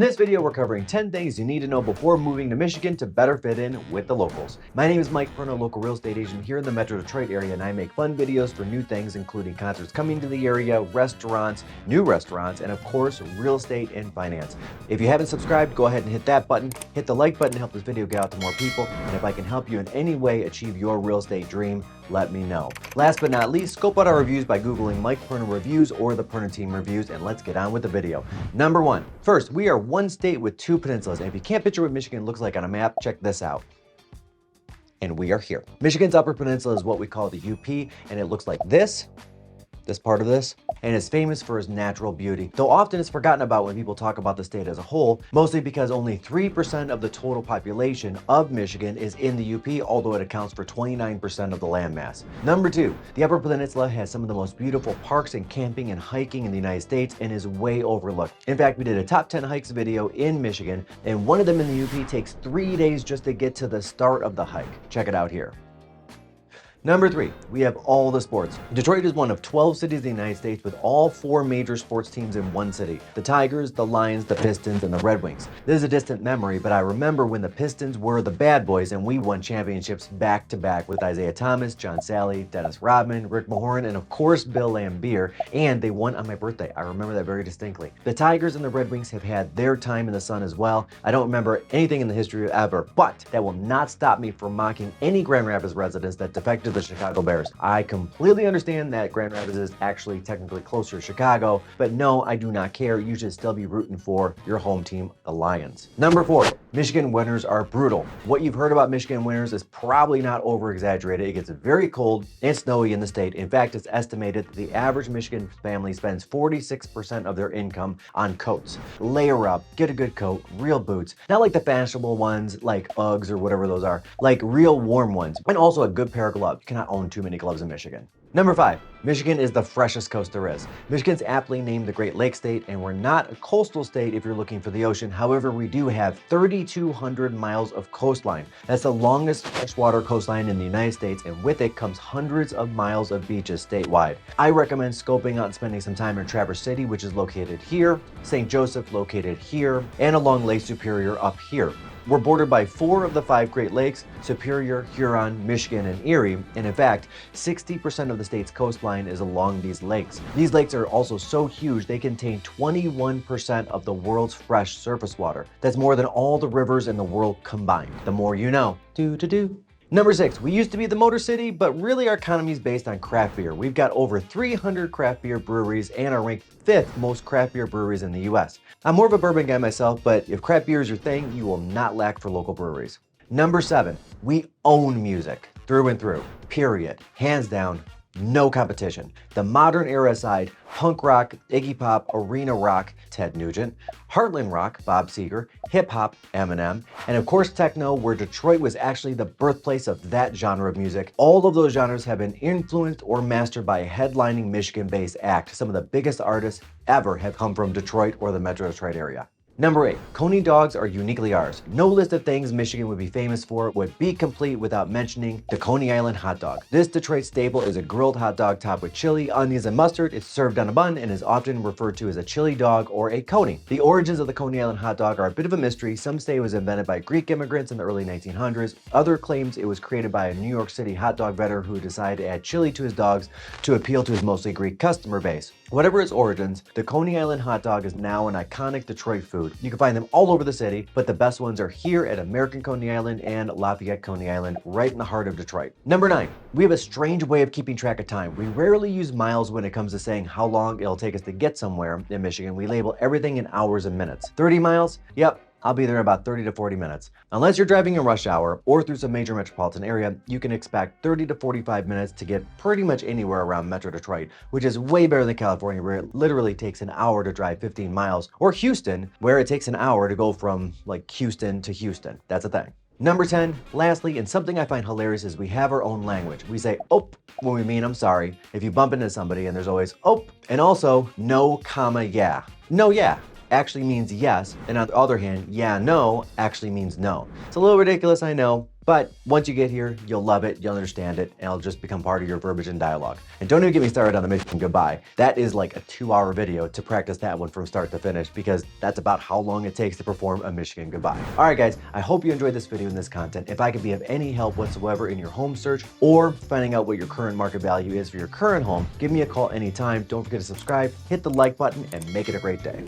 this video, we're covering 10 things you need to know before moving to Michigan to better fit in with the locals. My name is Mike Perno, local real estate agent here in the Metro Detroit area, and I make fun videos for new things, including concerts coming to the area, restaurants, new restaurants, and of course, real estate and finance. If you haven't subscribed, go ahead and hit that button. Hit the like button to help this video get out to more people, and if I can help you in any way achieve your real estate dream, let me know. Last but not least, scope out our reviews by Googling Mike Perno Reviews or the Perno Team Reviews, and let's get on with the video. Number one. First, we are one state with two peninsulas, and if you can't picture what Michigan looks like on a map, check this out. And we are here. Michigan's Upper Peninsula is what we call the UP, and it looks like this part of this, and is famous for its natural beauty, though often it's forgotten about when people talk about the state as a whole, mostly because only 3% of the total population of Michigan is in the UP, although it accounts for 29% of the landmass. Number two, the Upper Peninsula has some of the most beautiful parks and camping and hiking in the United States and is way overlooked. In fact, we did a top 10 hikes video in Michigan, and one of them in the UP takes 3 days just to get to the start of the hike. Check it out here. Number three, we have all the sports. Detroit is one of 12 cities in the United States with all 4 major sports teams in one city. The Tigers, the Lions, the Pistons, and the Red Wings. This is a distant memory, but I remember when the Pistons were the bad boys and we won championships back to back with Isaiah Thomas, John Sally, Dennis Rodman, Rick Mahorn, and of course Bill Laimbeer, and they won on my birthday. I remember that very distinctly. The Tigers and the Red Wings have had their time in the sun as well. I don't remember anything in the history ever, but that will not stop me from mocking any Grand Rapids residents that defected the Chicago Bears. I completely understand that Grand Rapids is actually technically closer to Chicago, but no, I do not care. You should still be rooting for your home team, the Lions. Number four, Michigan winters are brutal. What you've heard about Michigan winters is probably not over-exaggerated. It gets very cold and snowy in the state. In fact, it's estimated that the average Michigan family spends 46% of their income on coats. Layer up, get a good coat, real boots, not like the fashionable ones like Uggs or whatever those are, like real warm ones, and also a good pair of gloves. You cannot own too many gloves in Michigan. Number five, Michigan is the freshest coast there is. Michigan's aptly named the Great Lakes State, and we're not a coastal state if you're looking for the ocean. However, we do have 3,200 miles of coastline. That's the longest freshwater coastline in the United States, and with it comes hundreds of miles of beaches statewide. I recommend scoping out and spending some time in Traverse City, which is located here, St. Joseph located here, and along Lake Superior up here. We're bordered by 4 of the 5 Great Lakes, Superior, Huron, Michigan, and Erie, and in fact, 60% of the state's coastline is along these lakes. These lakes are also so huge they contain 21% of the world's fresh surface water. That's more than all the rivers in the world combined. The more you know. Number 6, we used to be the Motor City, but really our economy is based on craft beer. We've got over 300 craft beer breweries and are ranked 5th most craft beer breweries in the US. I'm more of a bourbon guy myself, but if craft beer is your thing, you will not lack for local breweries. Number 7, we own music through and through, period. Hands down, no competition. The modern era aside, punk rock, Iggy Pop, arena rock, Ted Nugent, heartland rock, Bob Seger, hip hop, Eminem, and of course techno, where Detroit was actually the birthplace of that genre of music. All of those genres have been influenced or mastered by a headlining Michigan-based act. Some of the biggest artists ever have come from Detroit or the Metro Detroit area. Number 8, Coney dogs are uniquely ours. No list of things Michigan would be famous for would be complete without mentioning the Coney Island hot dog. This Detroit staple is a grilled hot dog topped with chili, onions, and mustard. It's served on a bun and is often referred to as a chili dog or a Coney. The origins of the Coney Island hot dog are a bit of a mystery. Some say it was invented by Greek immigrants in the early 1900s. Other claims it was created by a New York City hot dog vendor who decided to add chili to his dogs to appeal to his mostly Greek customer base. Whatever its origins, the Coney Island hot dog is now an iconic Detroit food. You can find them all over the city, but the best ones are here at American Coney Island and Lafayette Coney Island, right in the heart of Detroit. Number 9, we have a strange way of keeping track of time. We rarely use miles when it comes to saying how long it'll take us to get somewhere in Michigan. We label everything in hours and minutes. 30 miles? Yep. I'll be there in about 30 to 40 minutes. Unless you're driving in rush hour or through some major metropolitan area, you can expect 30 to 45 minutes to get pretty much anywhere around Metro Detroit, which is way better than California, where it literally takes an hour to drive 15 miles, or Houston, where it takes an hour to go from like Houston to Houston. That's a thing. Number 10, lastly, and something I find hilarious is we have our own language. We say "ope" when we mean I'm sorry. If you bump into somebody and there's always "ope," and also no comma yeah. No yeah actually means yes, and on the other hand, yeah no actually means no. It's a little ridiculous, I know, But once you get here, you'll love it, you'll understand it, and it'll just become part of your verbiage and dialogue. And don't even get me started on the Michigan goodbye. That is like a 2-hour video to practice that one from start to finish, because that's about how long it takes to perform a Michigan goodbye. All right, guys, I hope you enjoyed this video and this content. If I could be of any help whatsoever in your home search or finding out what your current market value is for your current home, give me a call anytime. Don't forget to subscribe, hit the like button, and make it a great day.